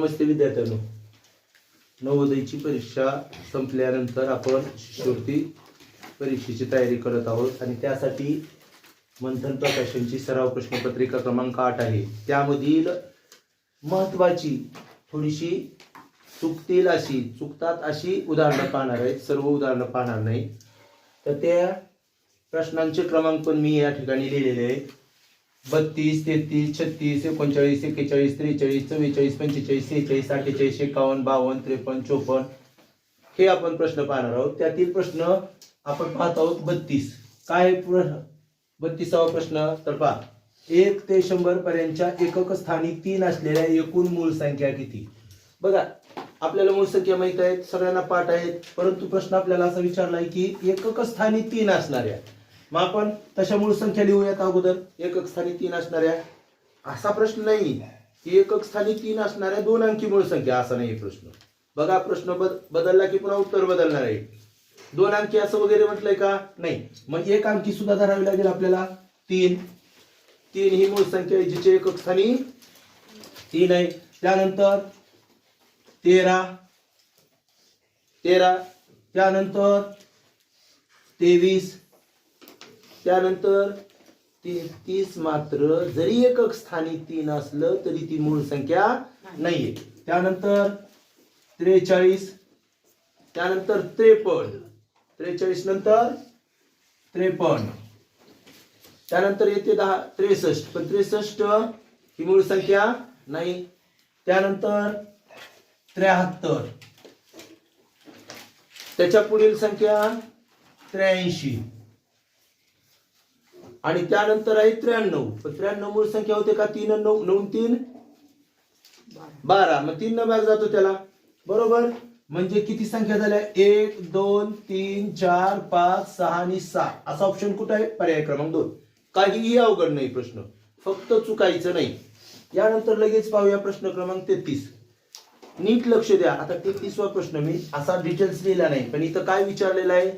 नमस्ते विद्यार्थ्यांनो, नवोदयची परीक्षा संपल्यानंतर आपण शिष्यवृत्ती परीक्षेची तयारी करत आहोत आणि त्यासाठी मंथन प्रकाशनची सराव प्रश्नपत्रिका क्रमांक 8 आहे. त्यामधील महत्त्वाची थोडीशी चुकतात अशी उदाहरणं पाहणार आहेत. सर्व उदाहरणं पाहणार नाही. तर त्या प्रश्नांचे क्रमांक पण मी या ठिकाणी लिहिलेले आहेत. 32, 33, 36, 39, 41, 43, 44, 45, 46, 47, 48, 51, 52, 53, 54 हे आपण प्रश्न पाहणार आहोत. त्यातील प्रश्न आपण पाहत आहोत 32. काय 32वा प्रश्न तर पहा, 1 ते 100 पर्यंतच्या एकक स्थानी 3 असलेल्या एकूण मूळ संख्या किती? बघा, आपल्याला मूळ संख्या माहित आहेत, सगळ्यांना पाठ आहेत, परंतु प्रश्न आपल्याला असा विचारलाय की एकक स्थानी 3 असणाऱ्या, मग आपण तशा मूळ संख्या लिहूयात अगोदर. एकक स्थानी 3 असणाऱ्या असा प्रश्न नाही की एकक स्थानी 3 असणाऱ्या 2 अंकी मूळ संख्या, असा नाही प्रश्न. बघा, प्रश्न बदलला की पुन्हा उत्तर बदलणार आहे. 2 अंकी असं वगैरे म्हटलंय का? नाही. मग 1 अंकी सुद्धा धरावी लागेल आपल्याला. 3 ही मूळ संख्या आहे जिचे एकक स्थानी 3 आहे. त्यानंतर 13, त्यानंतर 23, त्यानंतर 33. मात्र जरी एकक स्थानी 3 असलं तरी ती मूळ संख्या नाहीये. त्यानंतर 43, त्यानंतर 53, 43 नंतर 53, त्यानंतर येते 63, पण 63 ही मूळ संख्या नाही. त्यानंतर 73, त्याच्या पुढील संख्या 83 आणि त्यानंतर आहे 93. पण 93 मूळ संख्या होते का? 3 आणि 9, 9 3 12. मग 3 न भाग जातो त्याला, बरोबर. म्हणजे किती संख्या झाल्या? 1 2 3 4 5 6 आणि 6 असा ऑप्शन कुठे आहे? पर्याय क्रमांक 2. काहीही अवघड नाही प्रश्न, फक्त चुकायचं नाही. यानंतर लगेच पाहूया प्रश्न क्रमांक 33. नीट लक्ष द्या. आता 33वा प्रश्न मी असा डिटेल्स लिहिला नाही, पण इथं काय विचारलेलं आहे,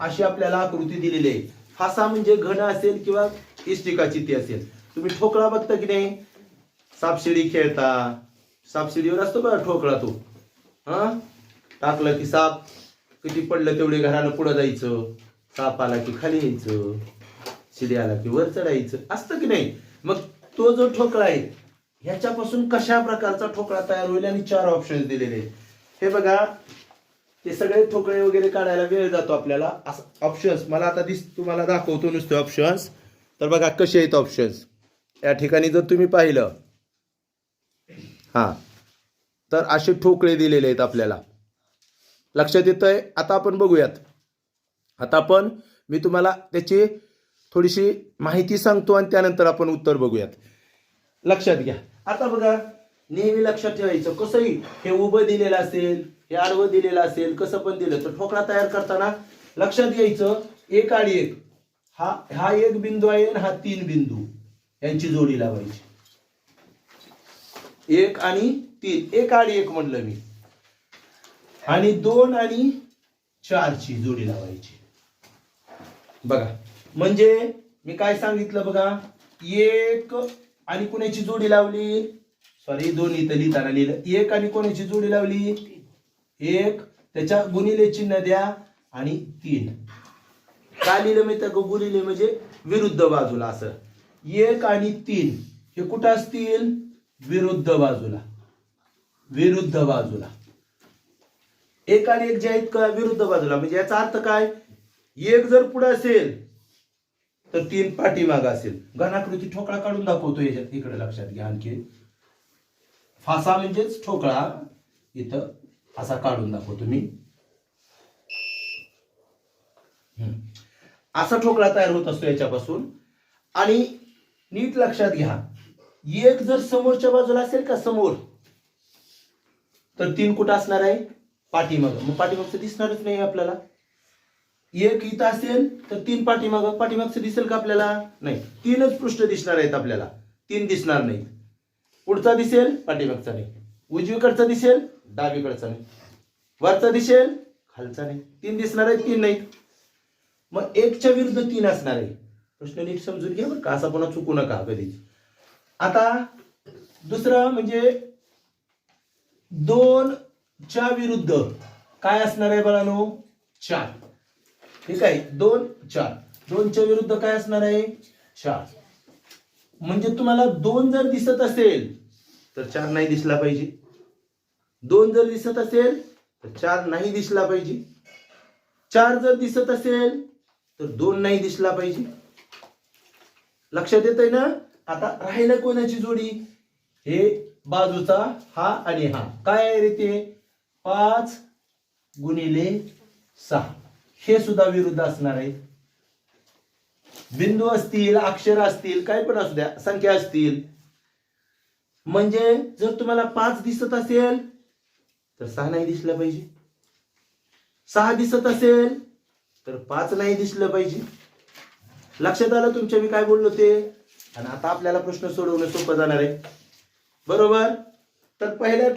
अशी आपल्याला आकृती दिलेली आहे. फासा म्हणजे घन असेल किंवा इष्टिकाची ती असेल. तुम्ही ठोकळा बघता की नाही? सापशिडी खेळता, सापशिडीवर असतो बघा ठोकळा. तो टाकलं की साप किती पडलं तेवढे घरानं पुढे जायचं, साप आला की खाली यायचं, शिडी आला की वर चढायचं, असतं की नाही? मग तो जो ठोकळा आहे ह्याच्यापासून कशा प्रकारचा ठोकळा तयार होईल आणि 4 ऑप्शन दिलेले आहेत. हे बघा, ते सगळे ठोकळे वगैरे काढायला वेळ जातो आपल्याला. ऑप्शन्स मला आता तुम्हाला दाखवतो नुसते ऑप्शन्स. तर बघा कसे आहेत ऑप्शन्स. या ठिकाणी जर तुम्ही पाहिलं, तर असे ठोकळे दिलेले आहेत आपल्याला. लक्षात येतंय? आता आपण बघूयात. मी तुम्हाला त्याची थोडीशी माहिती सांगतो आणि त्यानंतर आपण उत्तर बघूयात. लक्षात घ्या. आता बघा, नेहमी लक्षात ठेवायचं, कसंही हे उभं दिलेलं असेल, हे आडवं दिलेलं असेल, कसं पण दिलं तर ठोकळा तयार करताना लक्षात घ्यायचं 1 आणि 1 हा 1 बिंदू आहे आणि हा 3 बिंदू यांची जोडी लावायची. 1 आणि 3, 1 आणि 1 म्हणलं मी, आणि 2 आणि 4 ची जोडी लावायची. बघा, म्हणजे मी काय सांगितलं बघा, 1 आणि कोणाची जोडी लावली? सॉरी, 2 इथं लिहिताना लिहिलं. 1 आणि कोणाची जोडी लावली? 1, त्याच्या गुणिले चिन्ह द्या, आणि 3 का लिहिलं माहिती का? गुणिले म्हणजे विरुद्ध बाजूला. असं 1 आणि 3 हे कुठं असतील? विरुद्ध बाजूला. 1 आणि 1 जे आहेत का विरुद्ध बाजूला, म्हणजे याचा अर्थ काय? 1 जर पुढे असेल तर 3 पाठीमाग असेल. घनाकृती ठोकळा काढून दाखवतो याच्यात, इकडे लक्षात घ्या. आणखी फासा म्हणजेच ठोकळा, इथं असा काढून दाखवतो मी. असा ठोकळा तयार होत असतो याच्यापासून. आणि नीट लक्षात घ्या, 1 जर समोरच्या बाजूला असेल का समोर, तर 3 कुठं असणार आहे? पाठीमाग. मग पाठीमागचं दिसणारच नाही आपल्याला. 1 इथं असेल तर 3 पाठीमागचं दिसेल का आपल्याला? नाही. 3च पृष्ठ दिसणार आहेत आपल्याला, 3 दिसणार नाही. पुढचा दिसेल, पाठीमागचा नाही. उजवीकडचा दिसेल, डावीकडचा नाही. वरचा दिसेल, खालचा नाही. 3 दिसणार आहेत, 3 नाही. मग 1च्या विरुद्ध 3 असणार आहे. प्रश्न नीट समजून घ्या बरं का, असा पुन्हा चुकू नका कधीच. आता दुसरं म्हणजे 2 च्या विरुद्ध काय असणार आहे बाळांनो? 4. ठीक आहे, 2 4. 2 च्या विरुद्ध काय असणार आहे? 4. म्हणजे तुम्हाला 2 जर दिसत असेल तर 4 नाही दिसला पाहिजे. 2 जर दिसत असेल तर 4 नाही दिसला पाहिजे. 4 जर दिसत असेल तर 2 नाही दिसला पाहिजे. लक्षात येतंय ना? आता राहिलं कोणाची जोडी? हे बाजूचा हा आणि हा. काय आहे रे ते? 5 गुणिले 6. हे सुद्धा विरुद्ध असणार आहे. बिंदू असतील, अक्षर असतील, काही पण असू द्या, संख्या असतील. म्हणजे जर तुम्हाला 5 दिसत असेल तर 6 नाही दिसलं पाहिजे. 6 दिसत असेल तर 5 नाही दिसलं पाहिजे. लक्षात आलं तुमच्या मी काय बोललो ते? आणि आता आपल्याला प्रश्न सोडवणं सोपं जाणार आहे. बरोबर? तर पहिल्या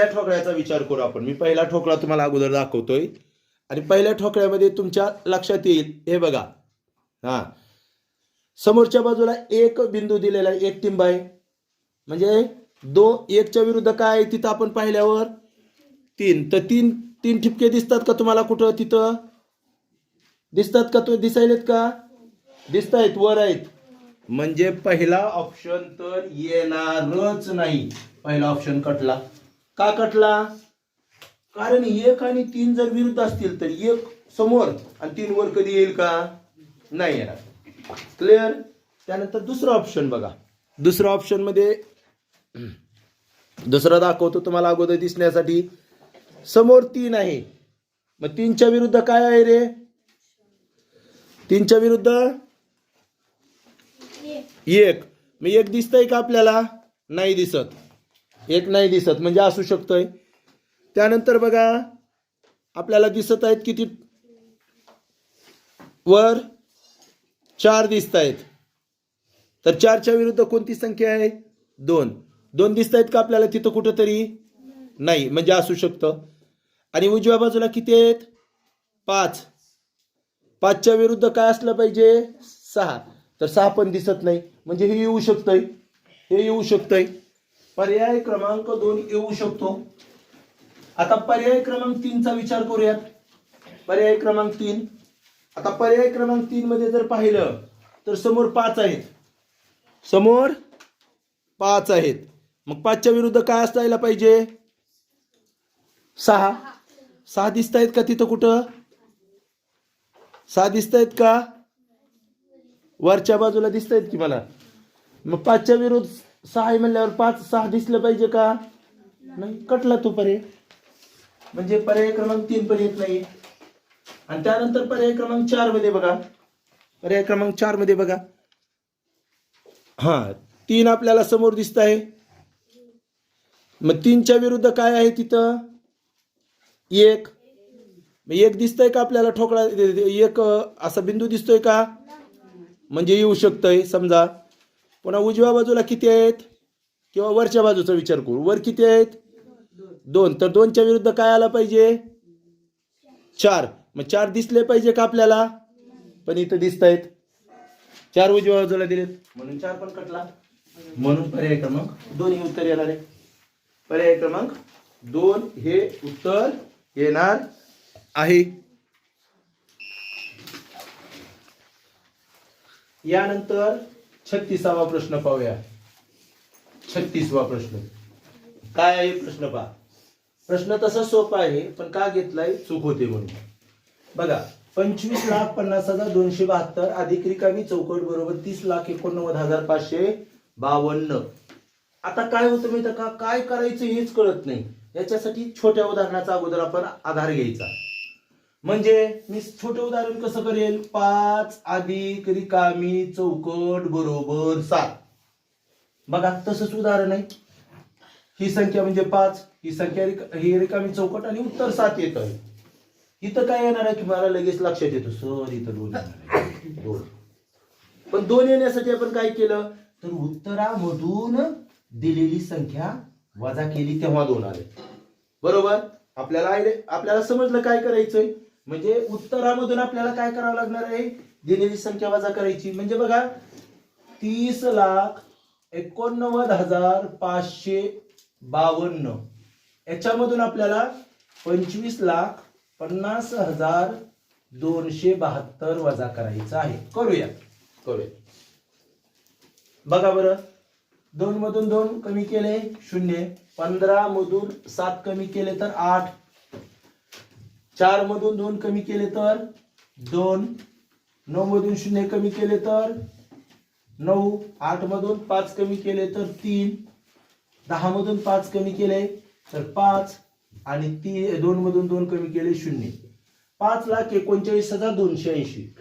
ठोकळ्याचा विचार करू आपण. मी पहिला ठोकळा तुम्हाला अगोदर दाखवतोय आणि पहिल्या ठोकळ्यामध्ये तुमच्या लक्षात येईल. हे बघा, हा समोरच्या बाजूला एक बिंदू दिलेला आहे, एक टिंब आहे. म्हणजे 1 च्या विरुद्ध काय आहे तिथं आपण पाहिल्यावर 3. तर 3 ठिपके दिसतात का तुम्हाला? कुठं? तिथं दिसतात का? तो दिसायलेत का? दिसतायत, वर आहेत. म्हणजे पहिला ऑप्शन तर येणारच नाही. पहिला ऑप्शन कटला. का कटला? कारण 1 आणि 3 जर विरुद्ध असतील तर 1 समोर आणि 3 वर कधी येईल का? नाही येणार. क्लिअर? त्यानंतर दुसरा ऑप्शन बघा. दुसऱ्या ऑप्शन मध्ये दुसरा दाखवतो तुम्हाला अगोदर दिसण्यासाठी. समोर 3 आहे, मग 3 च्या विरुद्ध काय आहे रे? 3 च्या विरुद्ध 1. मग 1 दिसतंय का आपल्याला? नाही दिसत. 1 नाही दिसत, म्हणजे असू शकतोय. त्यानंतर बघा, आपल्याला दिसत आहेत किती? वर 4 दिसत आहेत. तर 4 च्या विरुद्ध कोणती संख्या आहे? 2. 2 दिसत आहेत का आपल्याला तिथं कुठंतरी? नाही, म्हणजे असू शकतं. आणि उजव्या बाजूला किती आहेत? 5. 5 च्या विरुद्ध काय असलं पाहिजे? 6. तर 6 पण दिसत नाही, म्हणजे हे येऊ शकतंय, हे येऊ शकतंय. पर्याय क्रमांक 2 येऊ शकतो. आता पर्याय क्रमांक 3 चा विचार करूयात. पर्याय क्रमांक 3. आता पर्याय क्रमांक 3 मध्ये जर पाहिलं तर समोर 5 आहेत. समोर 5 आहेत. मग 5 च्या विरुद्ध काय असायला पाहिजे? 6. 6 दिसत आहेत का तिथं कुठं? 6 दिसत आहेत का? वरच्या बाजूला दिसत आहेत की मला. मग 5 च्या विरुद्ध 6 आहे म्हणल्यावर 6 दिसलं पाहिजे का? नाही, कटला तो पर्याय. म्हणजे पर्याय क्रमांक 3 पण येत नाही. आणि त्यानंतर पर्याय क्रमांक 4 मध्ये बघा. पर्याय क्रमांक 4 मध्ये बघा, हा 3 आपल्याला समोर दिसत आहे. मग 3 च्या विरुद्ध काय आहे तिथं? 1. 1 दिसतंय का आपल्याला? ठोकळा 1 असा बिंदू दिसतोय का? म्हणजे येऊ शकतंय समजा. पुन्हा उजव्या बाजूला किती आहेत? किंवा वरच्या बाजूचा विचार करू. वर किती आहेत? 2. तर 2 च्या विरुद्ध काय आला पाहिजे? 4. मग 4 दिसले पाहिजे का आपल्याला? पण इथं दिसत आहेत. 4 उजव्या बाजूला दिलेत, म्हणून 4 पण कटला. म्हणून पर्याय क्रमांक 2 हे उत्तर येणार आहे. पर्याय क्रमांक 2 हे उत्तर येणार आहे. यानंतर 36वा प्रश्न पाहूया. 36वा प्रश्न काय आहे? प्रश्न पहा. प्रश्न तसा सोपा आहे, पण का घेतलाय? चूक होते म्हणून. बघा, 25,50,272 अधिक रिकामी चौकट बरोबर 30,89,552. आता काय होतं माहिती का? काय करायचं हेच कळत नाही. याच्यासाठी छोट्या उदाहरणाचा अगोदर आपण आधार घ्यायचा. म्हणजे मी छोटं उदाहरण कसं करेल? 5 अधिक रिकामी चौकट बरोबर 7. बघा, तसंच उदाहरण आहे. ही संख्या म्हणजे 5, ही संख्या ही रिकामी चौकट आणि उत्तर 7 येत आहे. इथं काय येणार आहे की मला लगेच लक्षात येतं, सर इथं 2 येणार आहे. 2. पण 2 येण्यासाठी आपण काय केलं? तर उत्तरामधून दिलेली संख्या वजा केली तेव्हा 2 आले. बरोबर? आपल्याला समजलं काय करायचंय. म्हणजे उत्तरामधून आपल्याला काय करावं लागणार आहे? दिलेली संख्या वजा करायची. म्हणजे बघा, 30,89,500 52. याच्यामधून आपल्याला 25,50,272 वजा करायचं आहे. करूया. बघा बरं, 2 मधून 2 कमी केले 0, 15 मधून 7 कमी केले तर 8, 4 मधून 2 कमी केले तर 2, 9 मधून 0 कमी केले तर 9, 8 मधून 5 कमी केले तर 3, 10 मधून 5 कमी केले तर 5 आणि 2 मधून 2 कमी केले 0. 5,39,280.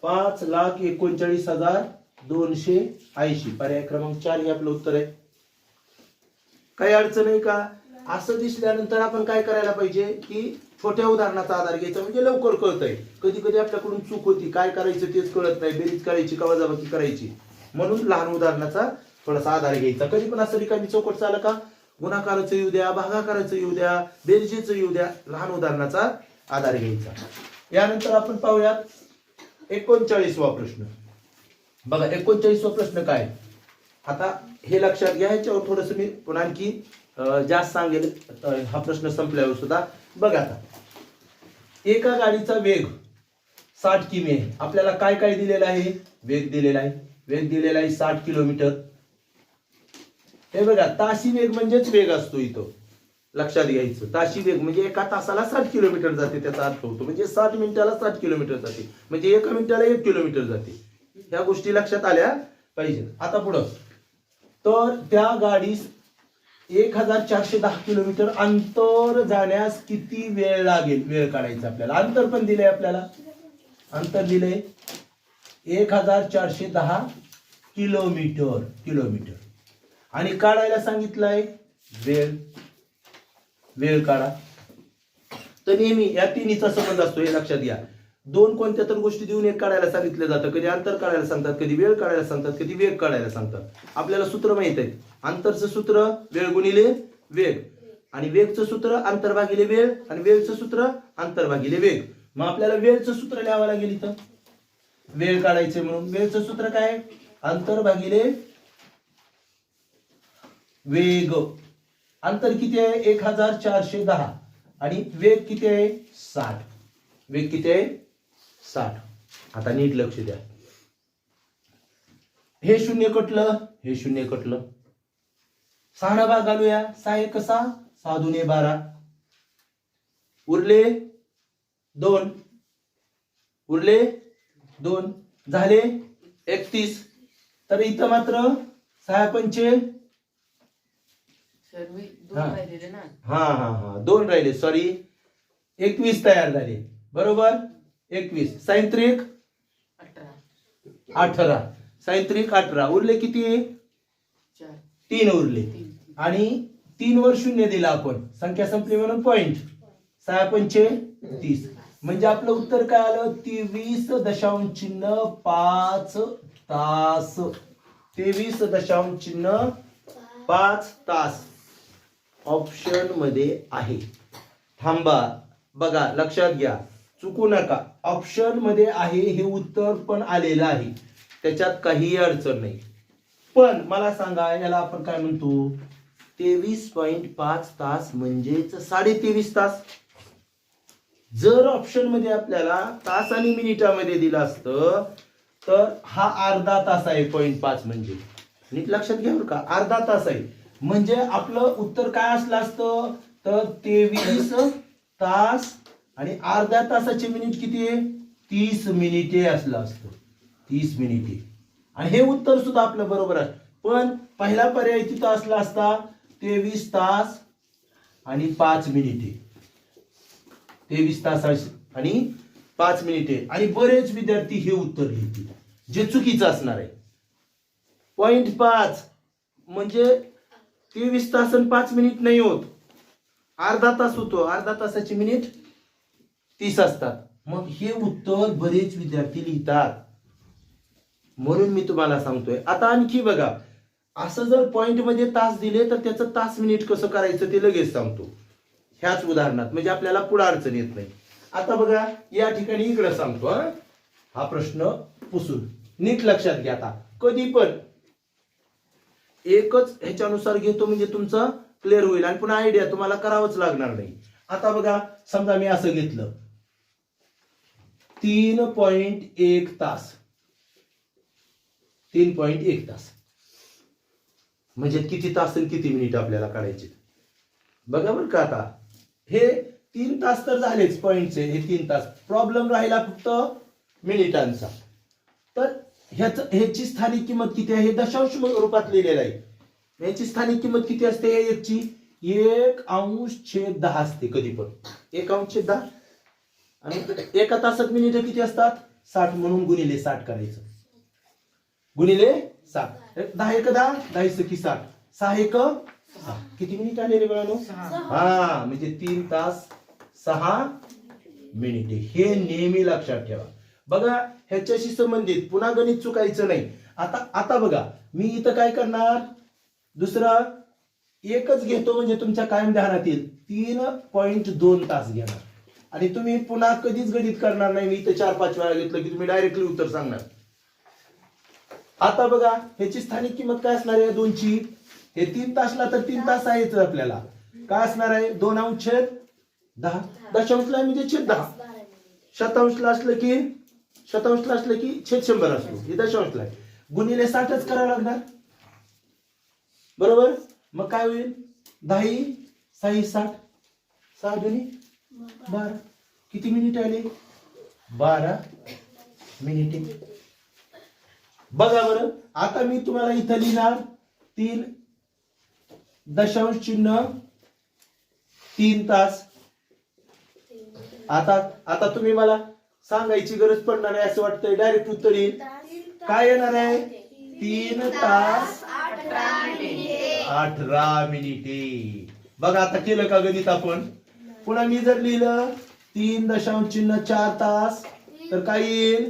5,39,280. पर्याय क्रमांक 4 हे आपलं उत्तर आहे. काही अडचण आहे का? असं दिसल्यानंतर आपण काय करायला पाहिजे की छोट्या उदाहरणाचा आधार घ्यायचा, म्हणजे लवकर कळतंय. कधी कधी आपल्याकडून चूक होती, काय करायचं तेच कळत नाही, बेरीज करायची का वजाबाकी करायची, म्हणून लहान उदाहरणाचा थोडासा आधार घ्यायचा. कधी पण असं रिकामी चौकट चाललं का, गुणाकाराचं येऊ द्या, भागाकाराचं येऊ द्या, बेरजेचं येऊ द्या, लहान उदाहरणाचा आधार घ्यायचा. यानंतर आपण पाहूयात 39वा प्रश्न. बघा 39वा प्रश्न काय. आता हे लक्षात घ्या, ह्याच्यावर थोडस मी पुन्हा आणखी जास्त सांगेल हा प्रश्न संपल्यावर सुद्धा. बघा आता एका गाडीचा वेग 60 किमी आहे. आपल्याला काय काय दिलेलं आहे? वेग दिलेला आहे. वेग दिलेला आहे 60 किलोमीटर. हे बघा, ताशी वेग म्हणजेच वेग असतो इथं, लक्षात घ्यायचं. ताशी वेग म्हणजे एका तासाला 60 किलोमीटर जाते, त्याचा अर्थ होतो. म्हणजे 60 मिनिटाला 60 किलोमीटर जाते, म्हणजे एका मिनिटाला 1 किलोमीटर जाते. ह्या गोष्टी लक्षात आल्या पाहिजे. आता पुढं, तर त्या गाडीस 1410 किलोमीटर अंतर जाण्यास किती वेळ लागेल? वेळ काढायचा आपल्याला. अंतर पण दिलंय आपल्याला, अंतर दिलंय 1410 किलोमीटर आणि काढायला सांगितलंय वेळ. वेळ काढा. तर नेहमी या तिन्हीचा संबंध असतो, हे लक्षात घ्या. 2 कोणत्या तर गोष्टी देऊन एक काढायला सांगितलं जातं. कधी अंतर काढायला सांगतात, कधी वेळ काढायला सांगतात, कधी वेग काढायला सांगतात. आपल्याला सूत्र माहित आहे. अंतरचं सूत्र वेळ गुणिले वेग, आणि वेगचं सूत्र अंतर भागिले वेळ, आणि वेळचं सूत्र अंतर भागिले वेग. मग आपल्याला वेळचं सूत्र लिहावं लागेल इथं, वेळ काढायचे म्हणून. वेळचं सूत्र काय? अंतर भागिले वेग. अंतर किती आहे? 1410 आणि वेग किती आहे? 60. वेग किती आहे? 60. आता नीट लक्ष द्या. हे 0 कटलं, हे 0 कटलं. 6 भाग घालूया. 6 1 6, 6 2 12, उरले 2, उरले 2, झाले 31. तर इथं मात्र 6 पंचे 2 राहिले, सॉरी 21 तयार झाले. बरोबर, 21. 6 18, 6 उरले किती? 3 उरले. आणि 3 वर 0 दिला आपण, संख्या संपली म्हणून पॉइंट. 6 पंचे 30. म्हणजे आपलं उत्तर काय आलं? 23.5 तास. 23.5 तास ऑप्शन मध्ये आहे. थांबा, बघा, लक्षात घ्या, चुकू नका. ऑप्शन मध्ये आहे हे उत्तर पण आलेलं आहे, त्याच्यात काही अडचण नाही. पण मला सांगा, याला आपण काय म्हणतो? 23.5 तास म्हणजेच 23.5 तास. जर ऑप्शन मध्ये आपल्याला तास आणि मिनिटामध्ये दिलं असतं तर हा अर्धा तास आहे. 0.5 म्हणजे नीट लक्षात घ्या बरं का, अर्धा तास आहे. म्हणजे आपलं उत्तर काय असलं असतं? तर 23 तास आणि अर्ध्या तासाचे मिनिट किती आहे? 30 मिनिटे असलं असतं. 30 मिनिटे. आणि हे उत्तर सुद्धा आपलं बरोबर आहे. पण पहिला पर्याय तिथं असला असता 23 तास आणि 5 मिनिटे. 23 तास आणि 5 मिनिटे. आणि बरेच विद्यार्थी हे उत्तर लिहितील, जे चुकीचं असणार आहे. 0.5 म्हणजे 23 तास आणि 5 मिनिट नाही होत, अर्धा तास होतो. अर्धा तासाची मिनिट 30 असतात. मग हे उत्तर बरेच विद्यार्थी लिहितात, म्हणून मी तुम्हाला सांगतोय. आता आणखी बघा, असं जर पॉइंट मध्ये तास दिले तर त्याचं तास मिनिट कसं करायचं ते लगेच सांगतो ह्याच उदाहरणात, म्हणजे आपल्याला पुढे अडचण येत नाही. आता बघा, या ठिकाणी इकडे सांगतो. हा प्रश्न पुसून नीट लक्षात घ्या. आता कधी पण एकच ह्याच्यानुसार घेतो म्हणजे तुमचा क्लिअर होईल आणि पुन्हा आयडिया तुम्हाला करावंच लागणार नाही. आता बघा समजा मी असं घेतलं 3.1 तास 3.1 तास म्हणजे किती तास आणि किती मिनिट आपल्याला काढायचे बघा बरं का. आता हे 3 तास तर झालेच पॉइंटचे, हे 3 तास. प्रॉब्लेम राहिला फक्त मिनिटांचा. तर ह्याची स्थानिक किंमत किती आहे हे दशांश रूपात लिहिलेलं आहे. ह्याची स्थानिक किंमत किती असते याची 1/10 असते कधी पण 1/10 आणि एका तासात मिनिट किती असतात 60 म्हणून गुणिले 60 करायचं गुणिले 60 10 1 10 10 की 60 6 1 6 किती मिनिट आले रे बाळांनो हा म्हणजे 3 तास 6 मिनिटे. हे नेहमी लक्षात ठेवा. बघा ह्याच्याशी संबंधित पुन्हा गणित चुकायचं नाही. आता बघा मी इथं काय करणार दुसरा एकच घेतो म्हणजे तुमच्या कायम ध्यानात येईल 3.2 तास घेणार आणि तुम्ही पुन्हा कधीच गणित करणार नाही. मी इथं 4-5 वेळा घेतलं की तुम्ही डायरेक्टली उत्तर सांगणार. आता बघा ह्याची स्थानिक किंमत काय असणार आहे दोनची. हे 3 तासला तर 3 तास आहेच आपल्याला काय असणार आहे 2/10 दशांशला म्हणजे छेद 10 शतांशला असलं की छेद 100 असतो. हे दशांशला आहे गुणिले 60च करावं लागणार बरोबर. मग काय होईल 10 6 60 6 2 12 किती मिनिट आले 12 मिनिटे. बघा बरं आता मी तुम्हाला इथं लिहिणार 3 दशांश चिन्ह 3 तास. आता तुम्ही मला सांगायची गरज पडणार आहे असं वाटतंय डायरेक्ट उत्तर येईल. काय येणार आहे 3 तास 18 मिनिटे. बघा आता केलं का गणित आपण. पुन्हा मी जर लिहिलं 3 दशांश चिन्ह 4 तास तर काय येईल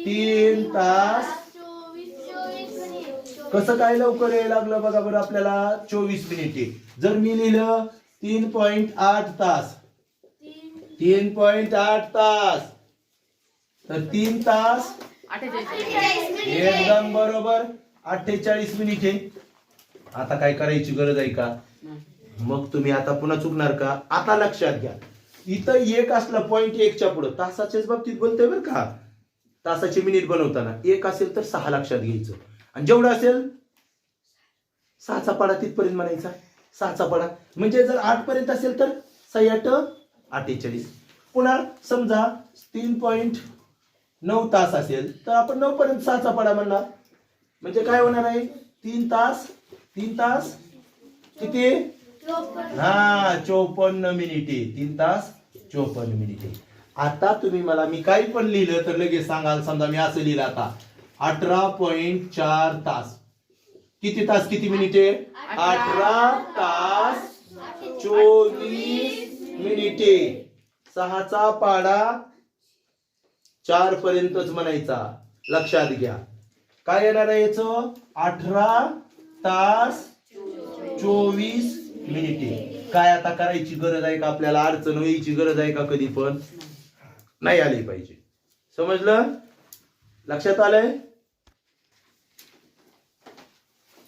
3 तास कसं काय लवकर यायला लागलं बघा बरं आपल्याला 24 मिनिटे. जर मी लिहिलं 3.8 तास 3.8 तास तर 3 तास एकदम बरोबर 48 मिनिटे. आता काय करायची गरज आहे का मग तुम्ही आता पुन्हा चुकणार का. आता लक्षात घ्या इथं एक असलं पॉइंट 1च्या पुढे तासाच्याच बाबतीत बोलतोय बरं का. तासाचे मिनिट बनवताना 1 असेल तर 6 लक्षात घ्यायचं आणि जेवढं असेल 6चा पाडा तिथपर्यंत म्हणायचा 6चा पाडा म्हणजे जर 8 पर्यंत असेल तर 6 8 48. पुन्हा समजा 3.9 तास असेल तर आपण 9 पर्यंत 6चा पाडा म्हणणार म्हणजे काय होणार आहे 3 तास किती 54 मिनिटे 3 तास 54 मिनिटे. आता तुम्ही मला मी काही पण लिहिलं तर लगेच सांगाल. समजा मी असं लिहिलं आता 18.4 तास किती तास किती मिनिटे 18 तास 24 मिनिटे. 6चा पाडा 4 पर्यंतच म्हणायचा लक्षात घ्या. काय येणार आहे याचं 18 तास 24 मिनिटे. काय आता करायची गरज आहे का आपल्याला अडचण व्हायची गरज आहे का कधी पण नाही आली पाहिजे. समजलं लक्षात आलंय.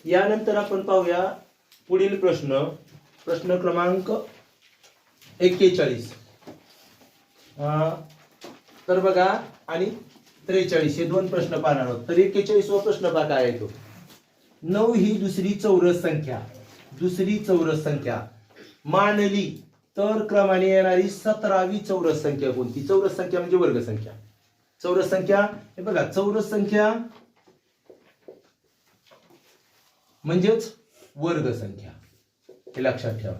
यानंतर आपण पाहूया पुढील प्रश्न क्रमांक 41. तर बघा आणि 43 हे 2 प्रश्न पाहणार आहोत. तर 41वा प्रश्न पहा काय आहे तो. 9 ही दुसरी चौरस संख्या मानली तर क्रमाने येणारी 17वी चौरस संख्या कोणती. चौरस संख्या म्हणजे वर्ग संख्या. चौरस संख्या हे बघा चौरस संख्या म्हणजेच वर्ग संख्या हे लक्षात ठेवा.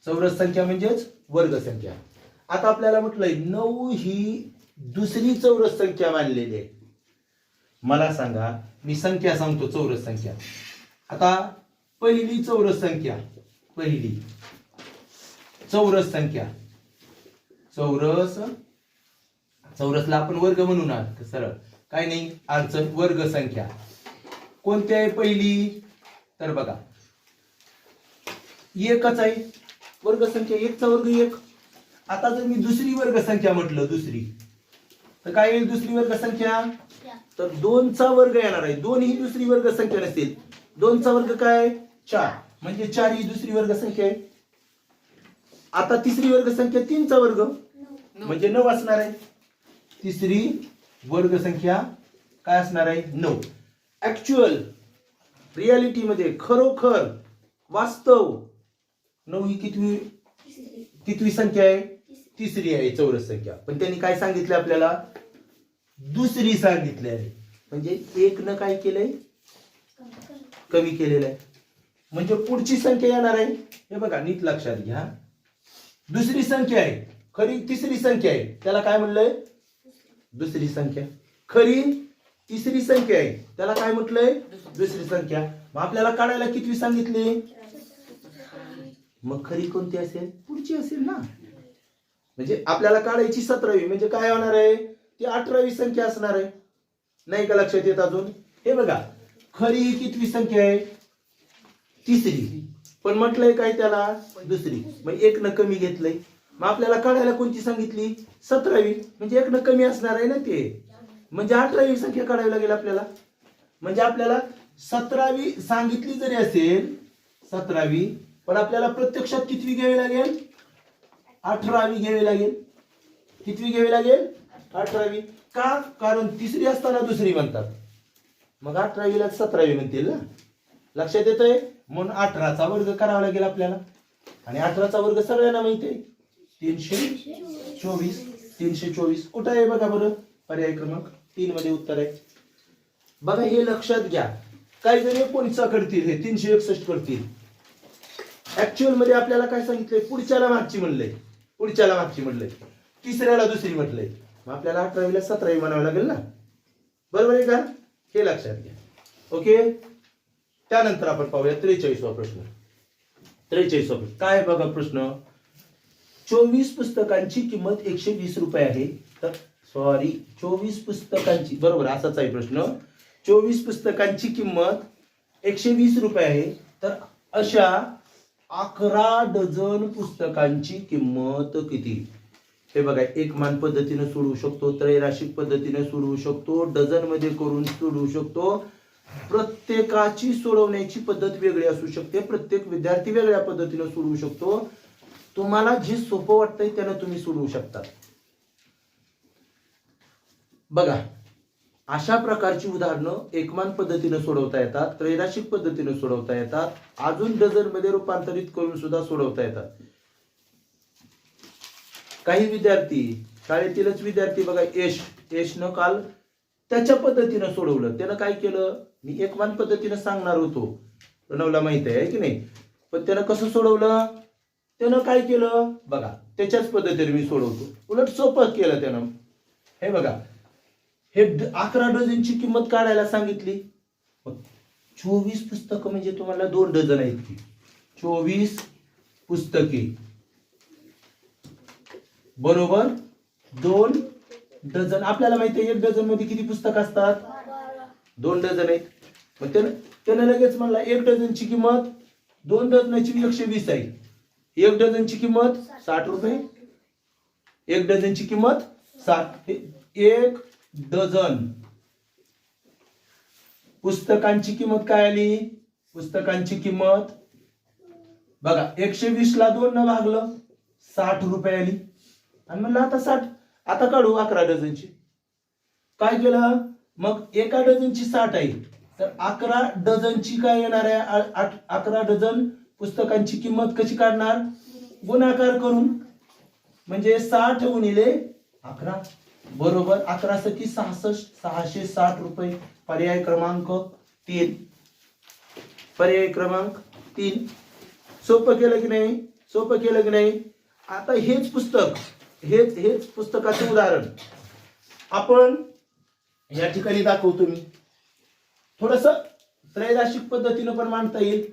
चौरस संख्या म्हणजेच वर्ग संख्या. आता आपल्याला म्हटलंय 9 ही दुसरी चौरस संख्या मानलेली आहे. मला सांगा मी संख्या सांगतो चौरस संख्या. आता पहिली चौरस संख्या चौरसला आपण वर्ग म्हणून सरळ काय नाही अडचण. वर्ग संख्या कोणती आहे पहिली तर बघा एकच आहे वर्ग संख्या 1चा वर्ग 1. आता जर मी दुसरी वर्ग संख्या म्हटलं दुसरी तर काय येईल दुसरी वर्ग संख्या तर 2चा वर्ग येणार आहे. 2 ही दुसरी वर्ग संख्या नसेल 2चा वर्ग काय 4 म्हणजे 4 ही दुसरी वर्ग संख्या आहे. आता तिसरी वर्ग संख्या 3 चा वर्ग म्हणजे 9 असणार आहे. तिसरी वर्ग संख्या काय असणार आहे? 9. ऍक्च्युअल रियालिटी मध्ये खरोखर वास्तव 9 ही कितवी संख्या आहे? तिसरी आहे चौरस संख्या. पण त्यांनी काय सांगितलं आपल्याला? दुसरी सांगितली आहे. म्हणजे 1 न काय केलंय? कमी केलेलं आहे. म्हणजे पुढची संख्या येणार आहे. हे बघा नीट लक्षात घ्या. दुसरी संख्या आहे, खरी तिसरी संख्या आहे, त्याला काय म्हणलंय? दुसरी संख्या. खरी तिसरी संख्या आहे, त्याला काय म्हटलंय? दुसरी संख्या. मग आपल्याला काढायला कितवी सांगितली? मग खरी कोणती असेल? पुढची असेल ना. म्हणजे आपल्याला काढायची 17वी म्हणजे काय होणार आहे? ती 18वी संख्या असणार आहे. नाही का लक्षात येत अजून? हे बघा खरी ही कितवी संख्या आहे? तिसरी. पण म्हटलंय काय त्याला? दुसरी. मग 1 न कमी घेतलंय. मग आपल्याला काढायला कोणती सांगितली? 17वी म्हणजे 1 न कमी असणार आहे ना ते. म्हणजे 18वी संख्या काढावी लागेल आपल्याला. म्हणजे आपल्याला 17वी सांगितली जरी असेल 17वी, पण आपल्याला प्रत्यक्षात कितवी घ्यावी लागेल? 18वी घ्यावी लागेल. कितवी घ्यावी लागेल? 18वी. का? कारण तिसरी असताना दुसरी म्हणतात. मग 18वीला 17वी म्हणतील ना. लक्षात येतंय? म्हणून 18चा वर्ग करावा लागेल आपल्याला. आणि 18चा वर्ग सगळ्यांना माहिती आहे 324. 324 कुठं आहे बघा बरं? पर्याय क्रमांक 3 मध्ये उत्तर आहे. बघा हे लक्षात घ्या. काही जण 19 करतील, हे 361 करतील. ऍक्च्युअल मध्ये आपल्याला काय सांगितलंय? पुढच्याला मागची म्हणलंय. पुढच्याला मागची म्हणलंय. तिसऱ्याला दुसरी म्हटलंय. मग आपल्याला 18वीला 17वी म्हणावं लागेल ना. बरोबर आहे का? हे लक्षात घ्या. ओके. त्यानंतर आपण पाहूया 43वा प्रश्न. 43वा प्रश्न काय बघा प्रश्न. 24 पुस्तकांची किंमत 120 रुपये आहे. तर 24 पुस्तकांची, बरोबर असाच आहे प्रश्न. 24 पुस्तकांची किंमत 120 रुपये आहे. तर अशा 11 डझन पुस्तकांची किंमत किती? हे बघा एकमान पद्धतीने सोडवू शकतो, त्रैराशिक पद्धतीने सोडवू शकतो, डझन मध्ये करून सोडवू शकतो. प्रत्येकाची सोडवण्याची पद्धत वेगळी असू शकते. प्रत्येक विद्यार्थी वेगळ्या पद्धतीने सोडवू शकतो. तुम्हाला जे सोपं वाटतंय त्यानं तुम्ही सोडवू शकता. बघा अशा प्रकारची उदाहरणं एकमान पद्धतीने सोडवता येतात, त्रैराशिक पद्धतीने सोडवता येतात, अजून डझन मध्ये रूपांतरित करून सुद्धा सोडवता येतात. काही विद्यार्थी, शाळेतीलच विद्यार्थी बघा, यशनं काल त्याच्या पद्धतीनं सोडवलं. त्यानं काय केलं? मी एकमान पद्धतीनं सांगणार होतो, प्रणवला माहित आहे की नाही, पण त्यानं कसं सोडवलं? त्यानं काय केलं बघा, त्याच्याच पद्धतीने मी सोडवतो, उलट सोपं केलं त्यानं. हे बघा हे 11 डझनची किंमत काढायला सांगितली. 24 पुस्तकं म्हणजे तुम्हाला 2 डझन आहेत की. 24 पुस्तके बरोबर 2 डझन. आपल्याला माहिती आहे 1 डझन मध्ये किती पुस्तक असतात? 2 डझन आहेत. मग त्यानं लगेच म्हणला 1 डझनची किंमत 2 डझनाची 120 आहे. 1 डझनची किंमत 60 रुपये. 1 डझनची किंमत 60. 1 डझन पुस्तकांची किंमत काय आली? पुस्तकांची किंमत बघा 120 ला 2 न भागलं 60 रुपये आली. आणि म्हणलं आता 60, आता काढू 11 डझनची. काय केलं मग? 1 डझनची 60 आहे, तर 11 डझनची काय येणार आहे? 11 डझन पुस्तकांची किंमत कशी काढणार? गुणाकार करून. म्हणजे 60 गुणिले 11 बरोबर 11 सकी 66, 660 रुपये. पर्याय क्रमांक 3. पर्याय क्रमांक 3. सोपं केलं की नाही? सोपं केलं की नाही? आता हेच पुस्तक, हेच पुस्तकाचे उदाहरण आपण या ठिकाणी दाखवतो मी. थोडस त्रैराशिक पद्धतीने पण मांडता येईल,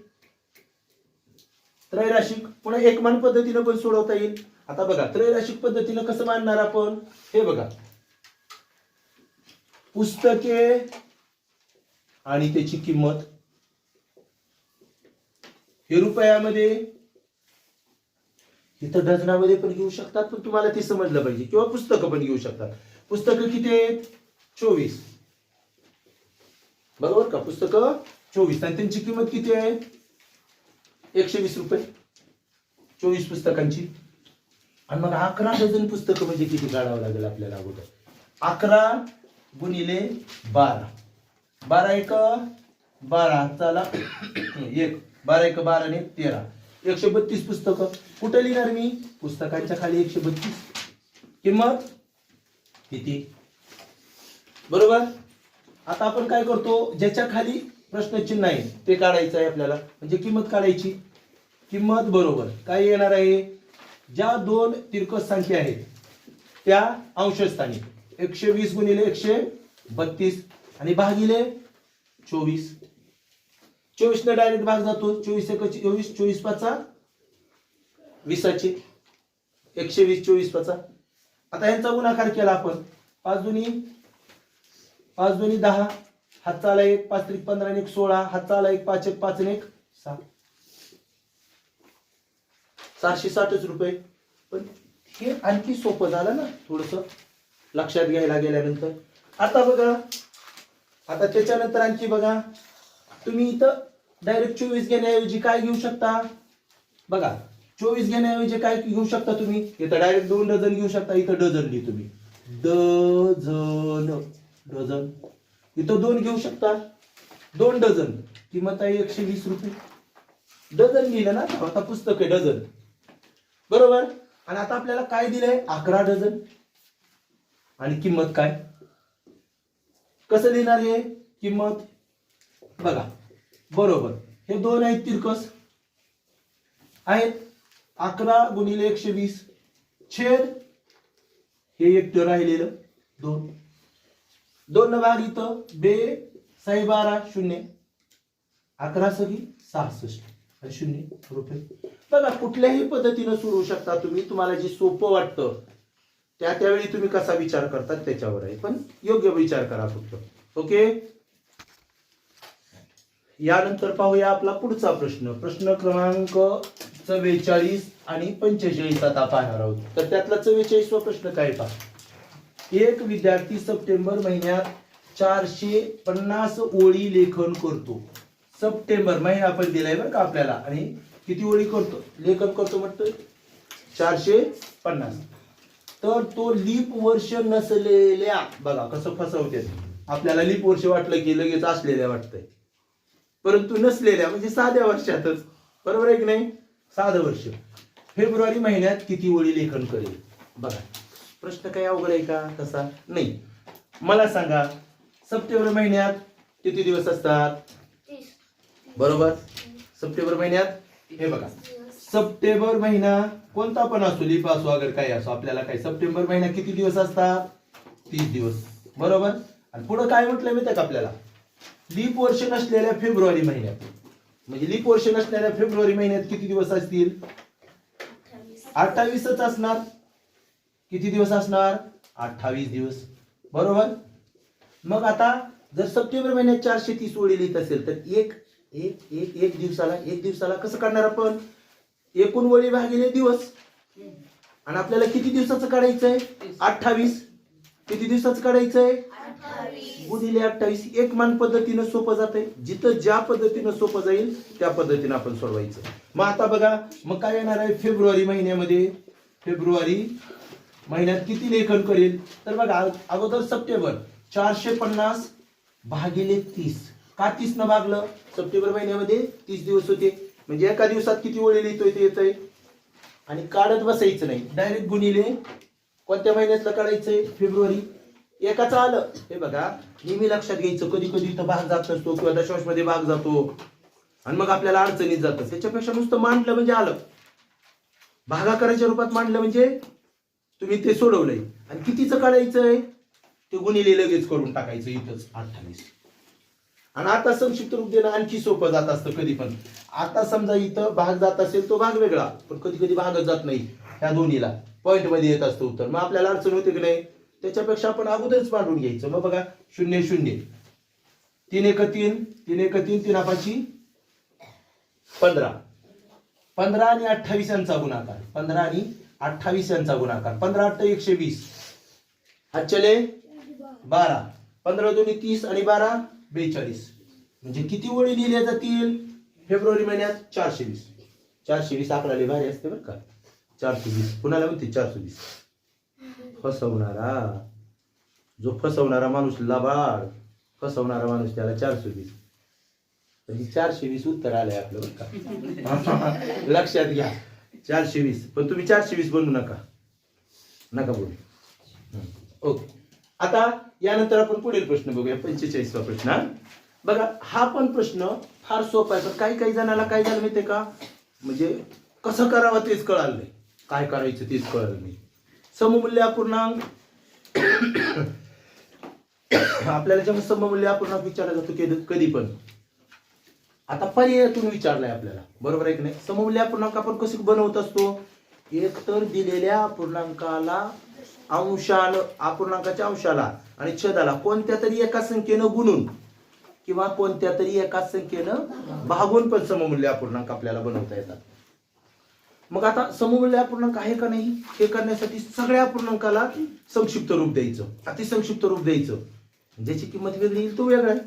त्रैराशिक पुन्हा एकमान पद्धतीने पण सोडवता येईल. आता बघा त्रैराशिक पद्धतीने कसं मांडणार आपण? हे बघा पुस्तके आणि त्याची किंमत हे रुपयामध्ये, इथं डझनामध्ये पण घेऊ शकतात, पण तुम्हाला ते समजलं पाहिजे, किंवा पुस्तकं पण घेऊ शकतात. पुस्तकं किती आहेत? 24 बरोबर का? पुस्तकं 24 आणि त्यांची किंमत किती आहे? 120 रुपये 24 पुस्तकांची. आणि मग 11 डझन पुस्तकं म्हणजे किती काढावं लागेल आपल्याला अगोदर. 11 गुणिले 12, 12 एक 12 चला 1, 12 एक 12 आणि 13, 132 पुस्तकं. कुठे लिहिणार मी? पुस्तकांच्या खाली 132. किंमत किती? बरोबर. आता आपण काय करतो, ज्याच्या खाली प्रश्नचिन्ह आहे ते काढायचं आहे आपल्याला, म्हणजे किंमत काढायची. किंमत बरोबर काय येणार आहे? ज्या दोन तिरकस संख्या आहेत त्या अंशस्थानी 120 गुणिले 132 आणि भागिले 24. 24 ने डायरेक्ट भाग जातो. 24 एक 24, 24 पाचा 20चे 120, 24 पाचा. आता यांचा गुणाकार केला आपण. 5 दुनी 10, हातचा आला 1, 5 त्रिक 15 आणि 1 16, हातचा आला 1, 5 एक 5 आणि 1 6, 760 रुपये. पण हे आणखी सोपं झालं ना थोडस लक्षात घ्यायला गेल्यानंतर. आता बघा, आता त्याच्यानंतर आणखी बघा, तुम्ही इथं डायरेक्ट 24 घेण्याऐवजी काय घेऊ शकता? बघा 24 घेण्याऐवजी काय घेऊ शकता तुम्ही? इथं डायरेक्ट 2 डझन घेऊ शकता. इथं डझन लिहि तुम्ही, डझन. इथं 2 घेऊ शकता, 2 डझन. किंमत आहे 120 रुपये. डझन लिहिलं ना, आता पुस्तक आहे डझन. बरोबर. आणि आता आपल्याला काय दिलंय? 11 डझन. आणि किंमत काय? कसं लिहिणार आहे किंमत? बघा बरोबर, हे 2 आहेत तिरकस आहेत. 11 गुणिले 120 छेद हे एक राहिलेलं 2. 2 न भाग इथं बे 6 12 0, 11 सगी 66 आणि 0 रुपये. बघा कुठल्याही पद्धतीनं सोडवू शकता तुम्ही. तुम्हाला जे सोपं वाटतं त्यावेळी तुम्ही कसा विचार करता त्याच्यावर आहे, पण योग्य विचार करा फक्त. ओके. यानंतर पाहूया आपला पुढचा प्रश्न. प्रश्न क्रमांक 44 आणि 45 आता पाहणार आहोत. तर त्यातला 44वा प्रश्न काय पहा. एक विद्यार्थी सप्टेंबर महिन्यात 450 ओळी लेखन करतो. सप्टेंबर महिना आपण दिलाय बरं का आपल्याला. आणि किती ओळी करतो लेखन करतो म्हटलं? 450. तर तो लीप वर्ष नसलेल्या, बघा कसं फसवते आपल्याला. लीप वर्ष वाटलं की लगेच असलेल्या वाटतंय, परंतु नसलेल्या म्हणजे साध्या वर्षातच. बरोबर आहे की नाही? साधं वर्ष. फेब्रुवारी महिन्यात किती ओळी लेखन करेल? बघा प्रश्न काही अवघड आहे का? तसा नाही. मला सांगा सप्टेंबर महिन्यात किती दिवस असतात? बरोबर. सप्टेंबर महिन्यात हे बघा, सप्टेंबर महिना कोणता पण असो, लीप असो अगर काही असो, आपल्याला काय सप्टेंबर महिना किती दिवस असतात? 30 दिवस. बरोबर. आणि पुढे काय म्हटलंय माहिती का आपल्याला? लीप वर्ष नसलेल्या फेब्रुवारी महिन्यात, म्हणजे लीप वर्ष नसलेल्या फेब्रुवारी महिन्यात किती दिवस असतील? 28च असणार. किती दिवस असणार? 28 दिवस. बरोबर. मग आता जर सप्टेंबर महिन्यात 430 ओळी लिहित असेल तर एक दिवसाला कसं काढणार आपण? एकूण ओळी भागिले दिवस. आणि आपल्याला किती दिवसाचं काढायचंय? 28. किती दिवसाचं काढायचंय? 28 गुणिले 28. एकमान पद्धतीनं सोपं जातंय. जिथं ज्या पद्धतीनं सोपं जाईल त्या पद्धतीनं आपण सोडवायचं. मग आता बघा, मग काय येणार आहे फेब्रुवारी महिन्यामध्ये? फेब्रुवारी महिन्यात किती लेखन करेल? तर बघा अगोदर सप्टेंबर 450 भागिले 30. का 30 न भागलं? सप्टेंबर महिन्यामध्ये 30 दिवस होते, म्हणजे एका दिवसात किती ओळी लिहितोय ते येतंय. आणि काढत बसायचं नाही, डायरेक्ट गुणिले कोणत्या महिन्यातलं काढायचंय? फेब्रुवारी. एकाचं आलं. हे बघा नेहमी लक्षात घ्यायचं, कधी कधी इथं भाग जात नसतो किंवा दशांश मध्ये भाग जातो आणि मग आपल्याला अडचणीत जातं. त्याच्यापेक्षा नुसतं मांडलं म्हणजे आलं. भागाकाराच्या रूपात मांडलं म्हणजे तुम्ही ते सोडवलंय. आणि कितीचं काढायचंय ते गुणिले लगेच करून टाकायचं इथंच 28. आणि आता संक्षिप्त रूप देणं आणखी सोपं जात असतं कधी पण. आता समजा इथं भाग जात असेल तो भाग वेगळा, पण कधी कधी भागच जात नाही, ह्या दोन्हीला पॉइंट मध्ये येत असतो उत्तर. मग आपल्याला अडचण होते की नाही? त्याच्यापेक्षा आपण अगोदरच मांडून घ्यायचं. मग बघा 0 0 3 1 3 3 1 3 3 5 15. 15 आणि 28 यांचा गुणाकार. 15 आणि 28 यांचा गुणाकार. 15 8 120. आज चले 12. 15 2 30 आणि 12 42. म्हणजे किती ओळी लिहिल्या जातील फेब्रुवारी महिन्यात? 420. 420 आकडा लय भारी असते बरं का. 420 कुणाला म्हणते 420? फसवणारा, जो फसवणारा माणूस, लबाड फसवणारा माणूस, त्याला 420. तर 420 उत्तर आलंय आपलं बरं का. लक्षात घ्या 420. पण तुम्ही 420 बनवू नका, नका बोलू. ओके. आता यानंतर आपण पुढील प्रश्न बघूया. 45वा प्रश्न बघा. हा पण प्रश्न फार सोपा आहे, पण काही काही जणाला काय झालं माहितीये का, म्हणजे कसं करावं तेच कळालं नाही, काय करायचं तेच कळालं नाही. सममूल्य अपूर्णांक आपल्याला जेव्हा सममूल्य अपूर्णांक विचारला जातो कधी पण, आता पर्यायातून विचारलाय आपल्याला, बरोबर आहे की नाही. सममूल्य अपूर्णांक आपण कसे बनवत असतो, एक तर दिलेल्या अपूर्णांकाला अपूर्णांकाच्या अंशाला आणि छेदाला कोणत्या तरी एका संख्येनं गुणून किंवा कोणत्या तरी एका संख्येनं भागून पण सममूल्य अपूर्णांक आपल्याला बनवता येतात. मग आता सममूल्य अपूर्णांक आहे का नाही हे करण्यासाठी सगळ्या अपूर्णांकाला संक्षिप्त रूप द्यायचं, अतिसंक्षिप्त रूप द्यायचं, ज्याची किंमत वेगळी येईल तो वेगळा आहे,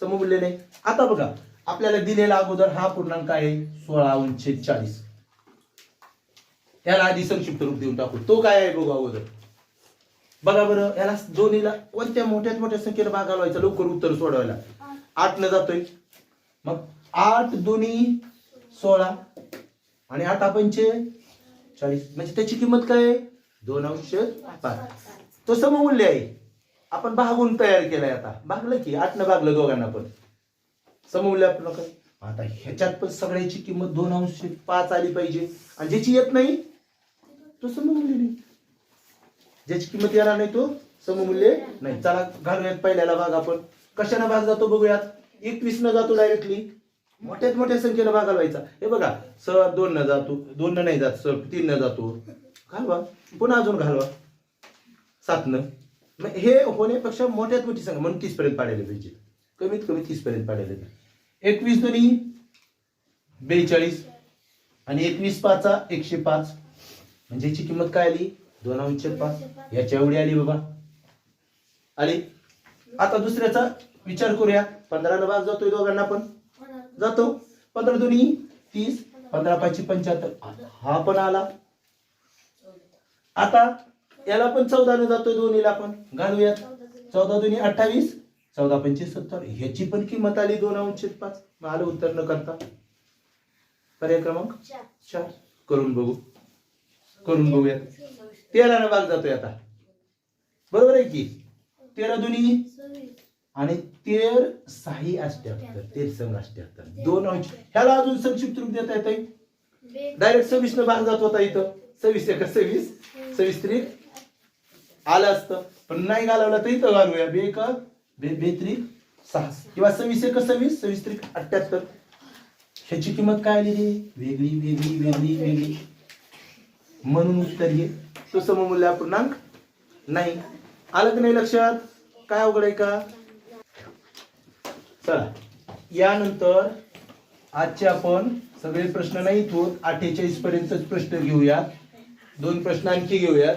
सममूल्य नाही. आता बघा आपल्याला दिलेला अगोदर हा पूर्णांक आहे 16/40. याला आधी संक्षिप्त रूप देऊन टाकू. तो काय आहे बघू अगोदर. बघा बरं, याला दोन्हीला कोणत्या मोठ्यात मोठ्या संख्येनं भाग घालवायचा लवकर उत्तर सोडवायला. 8 न जातोय, मग 8 दोन्ही 16 आणि 8 पंचे 40, म्हणजे त्याची किंमत काय आहे 2/5. तो सममूल्य आहे. आपण भागून तयार केलाय. आता भागलं की 8 न भागलं दोघांना पण, सममूल्य आपलं काय. आता ह्याच्यात पण सगळ्याची किंमत 2/5 आली पाहिजे, आणि ज्याची येत नाही तो सममूल्य नाही, ज्याची किंमत येणार नाही तो सममूल्य नाही. चला घालूयात पहिल्याला भाग. आपण कशाने भाग जातो बघूयात. 21 न जातो डायरेक्टली, मोठ्यात मोठ्या संख्येनं भाग घालवायचा. हे बघा 2 न जातो, 2 न नाही जात, 3 न जातो, घालवा, पुन्हा अजून घालवा 7 न. हे होण्यापेक्षा मोठ्यात मोठी संख्या म्हणून 30 पर्यंत पाडायला पाहिजे, कमीत कमी 30 पर्यंत पाडायला पाहिजे. 21 दोन्ही 42 आणि 21 5 105, म्हणजे याची किंमत काय आली 2/5. याच्या एवढी आली बाबा, आली. आता दुसऱ्याचा विचार करूया. 15 न भाग जातोय दोघांना पण, जातो. 15 दोन्ही 30, 15 5 75, हा पण आला. आता याला पण 14 न जातोय दोन्हीला पण, घालूयात. 14 दोन्ही 28, 14 5 70, ह्याची पण किंमत आली 2/5. आलं उत्तर न करता. पर्याय क्रमांक 4 करून बघूया. 13 न भाग जातोय आता, बरोबर आहे की. 13 दोन्ही आणि 13 6 78, 13 78, 2 ह्याला अजून संक्षिप्त रूप देता येते. डायरेक्ट 26 न भाग जात होता इथं, 26 1 26, 26 3 आलं असतं, पण नाही घालवलं तर इथं घालूया. 2 1 2 3 6 किंवा 26 1 26, 26 3 78. ह्याची किंमत काय आली रे, वेगळी, म्हणून उत्तर हे तो सममूल्य अपूर्णांक नाही. आलं की नाही लक्षात. काय अवघड आहे का. चला यानंतर आजचे आपण सगळे प्रश्न नाही होत, 48 पर्यंतच प्रश्न घेऊयात. 2 प्रश्न आणखी घेऊयात.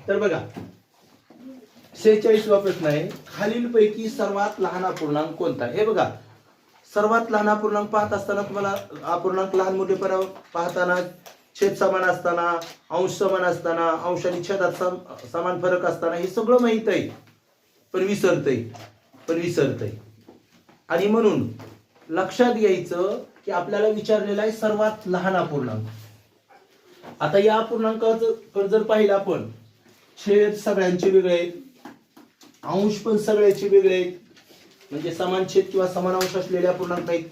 तर बघा 46वा प्रश्न आहे, खालीलपैकी सर्वात लहान अपूर्णांक कोणता. हे बघा सर्वात लहान अपूर्णांक पाहत असताना तुम्हाला अपूर्णांक लहान मोठे पाहताना, छेद समान असताना, अंश समान असताना, अंश आणि छेदात समान फरक असताना हे सगळं माहित आहे, पण विसरतय. आणि म्हणून लक्षात घ्यायचं की आपल्याला विचारलेला आहे सर्वात लहान अपूर्णांक. आता या अपूर्णांकाचं जर पाहिलं आपण, छेद सगळ्यांचे वेगळे आहेत, अंश पण सगळ्याचे वेगळे आहेत, म्हणजे समान छेद किंवा समान अंश असलेले अपूर्णांक नाहीत.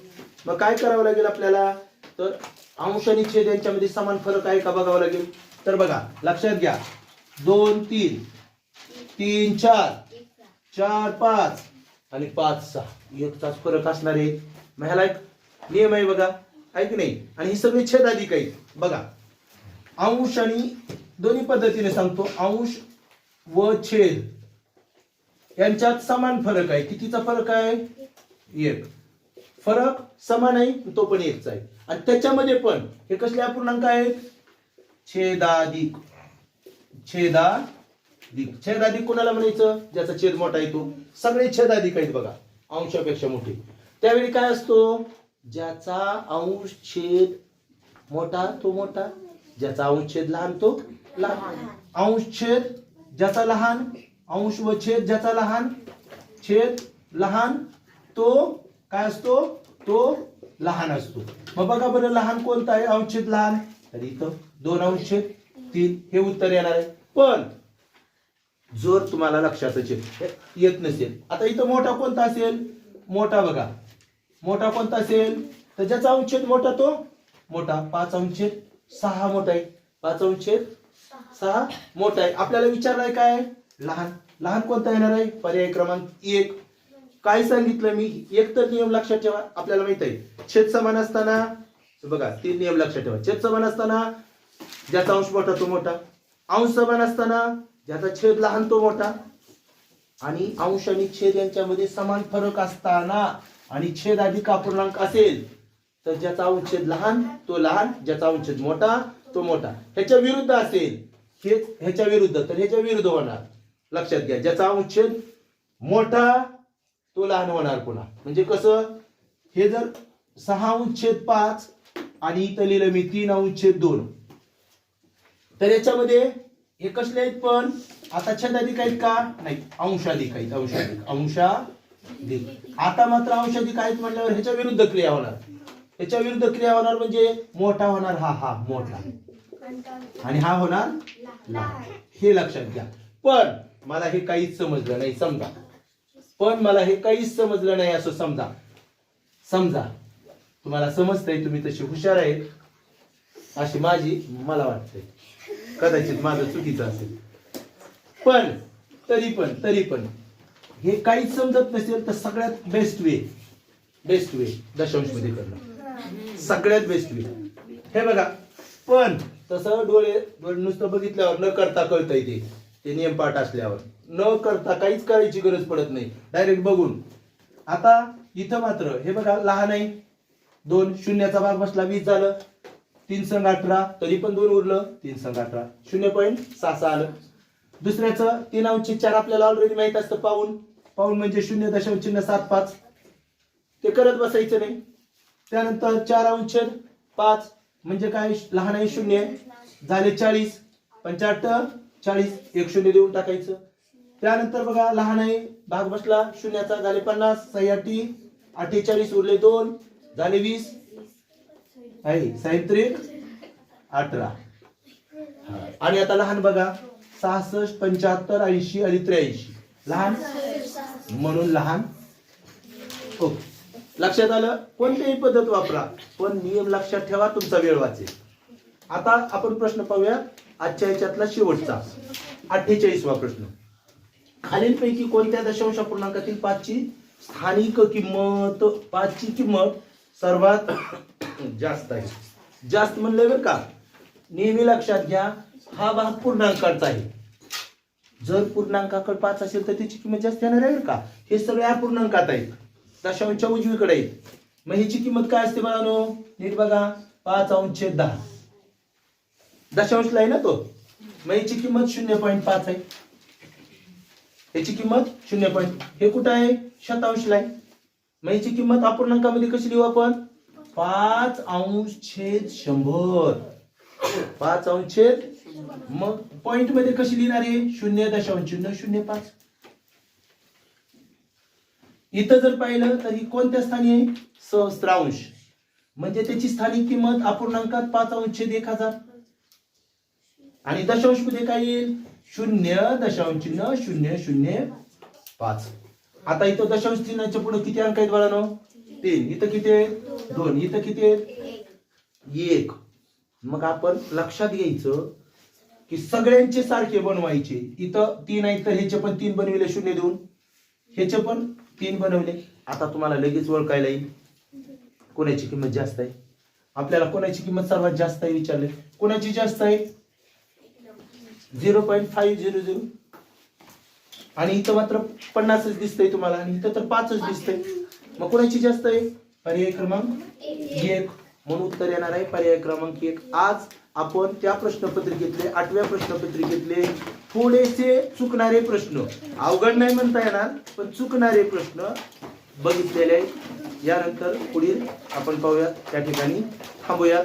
मग काय करावं लागेल आपल्याला, तर अंश आणि छेद यांच्यामध्ये समान फरक आहे का बघावं लागेल. तर बघा लक्षात घ्या, 2 3, 3 4, 4 5 आणि 5 6 एकचाच फरक असणार आहे. मग ह्याला एक नियम आहे बघा, आहे की नाही. आणि ही सगळी छेद अधिक आहेत. बघा अंश आणि दोन्ही पद्धतीने सांगतो, अंश व छेद यांच्यात समान फरक आहे. कितीचा फरक आहे, 1. फरक समान आहे, तो पण 1चा आहे. आणि त्याच्यामध्ये पण हे कसले अपूर्णांक आहेत, छेदाधिक. छेदाधिक कोणाला म्हणायचं, ज्याचा छेद मोठा आहे तो. सगळे छेदाधिक आहेत बघा, अंशापेक्षा मोठे. त्यावेळी काय असतो, ज्याचा अंश छेद मोठा तो मोठा, ज्याचा अंश छेद लहान तो लहान. अंश छेद ज्याचा लहान, अंश व छेद ज्याचा लहान, छेद लहान तो काय असतो, तो लहान असतो. मग बघा बरं लहान कोणता आहे, अंश छेद लहान, तर इथं 2 अंश छेद 3 हे उत्तर येणार आहे. पण जर तुम्हाला लक्षातच येत नसेल, आता इथं मोठा कोणता असेल, मोठा बघा मोठा कोणता असेल, तर ज्याचा अंश छेद मोठा तो मोठा. 5 अंश छेद 6 मोठा आहे, 5 अंश छेद 6 मोठा आहे. आपल्याला विचारलाय काय, लहान. लहान कोणता येणार आहे, पर्याय क्रमांक 1. काय सांगितलं मी, एक तर नियम लक्षात ठेवा. आपल्याला माहित आहे छेद समान असताना बघा 3 नियम लक्षात ठेवा. छेद समान असताना ज्याचा अंश मोठा तो मोठा, अंश समान असताना ज्याचा छेद लहान तो मोठा, आणि अंश आणि छेद यांच्यामध्ये समान फरक असताना आणि छेद अधिक अपूर्णांक असेल तर ज्याचा अंश छेद लहान तो लहान, ज्याचा अंश छेद मोठा तो मोठा. ह्याच्या विरुद्ध असेल, हे ह्याच्या विरुद्ध, तर ह्याच्या विरुद्ध होणार. लक्षात घ्या, ज्याचा अंश छेद मोठा तो लहान होणार पुन्हा. म्हणजे कसं, हे जर 6 अंश छेद 5 आणि इथं लिहिलं मी 3 अंश छेद 2, तर याच्यामध्ये हे कसले आहेत, पण आता छेदाधिक आहेत का, नाही अंशाधिक आहेत. अंशाधिक. आता मात्र अंशाधिक आहेत म्हणल्यावर ह्याच्या विरुद्ध क्रिया होणार. ह्याच्या विरुद्ध क्रिया होणार म्हणजे मोठा होणार हा मोठा आणि हा होणार लहान. हे लक्षात घ्या. पण मला हे काहीच समजलं नाही समजा, पण मला हे काहीच समजलं नाही असं समजा तुम्हाला समजतंय, तुम्ही तशी हुशार आहेत अशी मला वाटतंय. कदाचित माझं चुकीचं असेल, पण तरी पण हे काहीच समजत नसेल तर सगळ्यात बेस्ट वे दशांश मध्ये करणं, सगळ्यात बेस्ट वे. हे बघा, पण तसं डोळे नुसतं बघितल्यावर न करता कळतंय ते नियम पाठ असल्यावर. न करता काहीच करायची गरज पडत नाही, डायरेक्ट बघून. आता इथं मात्र हे बघा लहान आहे 2, शून्याचा भाग बसला 20 झालं, 3 संग 18 तरी पण 2 उरलं, 3 संग 18 0.66 आलं. दुसऱ्याचं 3 अंश 4 आपल्याला ऑलरेडी माहित असतं, पाऊण म्हणजे 0.75 ते करत बसायचं नाही. त्यानंतर 4 अंश 5 म्हणजे काय, लहान आहे 0 झाले 40, 85 40 एक 0 देऊन टाकायचं. त्यानंतर बघा लहान आहे भाग बसला शून्याचा झाले 50, 6 48 उरले 2 झाले 20 आहे 37 18. आणि आता लहान बघा 66 75 80 आणि 83 लहान, म्हणून लहान. ओके, लक्षात आलं. कोणतीही पद्धत वापरा पण नियम लक्षात ठेवा, तुमचा वेळ वाचेल. आता आपण प्रश्न पाहूया आजच्या याच्यातला शेवटचा 48वा प्रश्न. खालीलपैकी कोणत्या दशांश अपूर्णांकातील 5ची स्थानिक किंमत, 5ची किंमत सर्वात जास्त आहे. जास्त म्हणलं बरं का, नेहमी लक्षात घ्या हा भाग पूर्णांकाचा आहे. जर पूर्णांकाकडे 5 असेल तर त्याची किंमत जास्त येणार आहे बरं का. हे सगळे अपूर्णांकात आहेत, दशांशच्या उजवीकडे आहेत. मग ह्याची किंमत काय असते बाळांनो, नीट बघा 5 अंश छेद 10 दशांशला आहे ना तो, मग ह्याची किंमत 0.5 आहे. ह्याची किंमत 0. हे कुठं आहे, शतांशला आहे. मग ह्याची किंमत अपूर्णांकामध्ये कशी लिहू आपण, 5 अंश छेद 100. 5 अंश छेद, मग पॉइंट मध्ये कशी लिहिणार आहे, 0.005. इथं जर पाहिलं तर ही कोणत्या स्थानी आहे, सहस्त्रांश, म्हणजे त्याची स्थानिक किंमत अपूर्णांकात 5 अंश छेद 1000. आणि दशांश मध्ये काय येईल, 0.005. आता इथं दशांश चिन्हाच्या पुढे किती अंक आहेत बाळांनो, 3. इथं किती आहे, 2. इथं किती आहे, 1. मग आपण लक्षात घ्यायचं की सगळ्यांचे सारखे बनवायचे. इथं 3 आहेत तर ह्याचे पण 3 बनविले 0 देऊन, ह्याचे पण 3 बनवले. आता तुम्हाला लगेच ओळखायला येईल कोणाची किंमत जास्त आहे. आपल्याला कोणाची किंमत सर्वात जास्त आहे विचारले, कोणाची जास्त आहे, 0.500. आणि इथं मात्र 50च दिसतंय तुम्हाला, आणि इथं तर 5च दिसतंय. मग कोणाची जास्त आहे, पर्याय क्रमांक 1. म्हणून उत्तर येणार आहे पर्याय क्रमांक 1. आज आपण त्या प्रश्नपत्रिकेतले 8व्या प्रश्नपत्रिकेतले थोडेसे चुकणारे प्रश्न, अवघड नाही म्हणता येणार पण चुकणारे प्रश्न बघितलेले आहेत. यानंतर पुढील आपण पाहूयात, त्या ठिकाणी थांबूयात.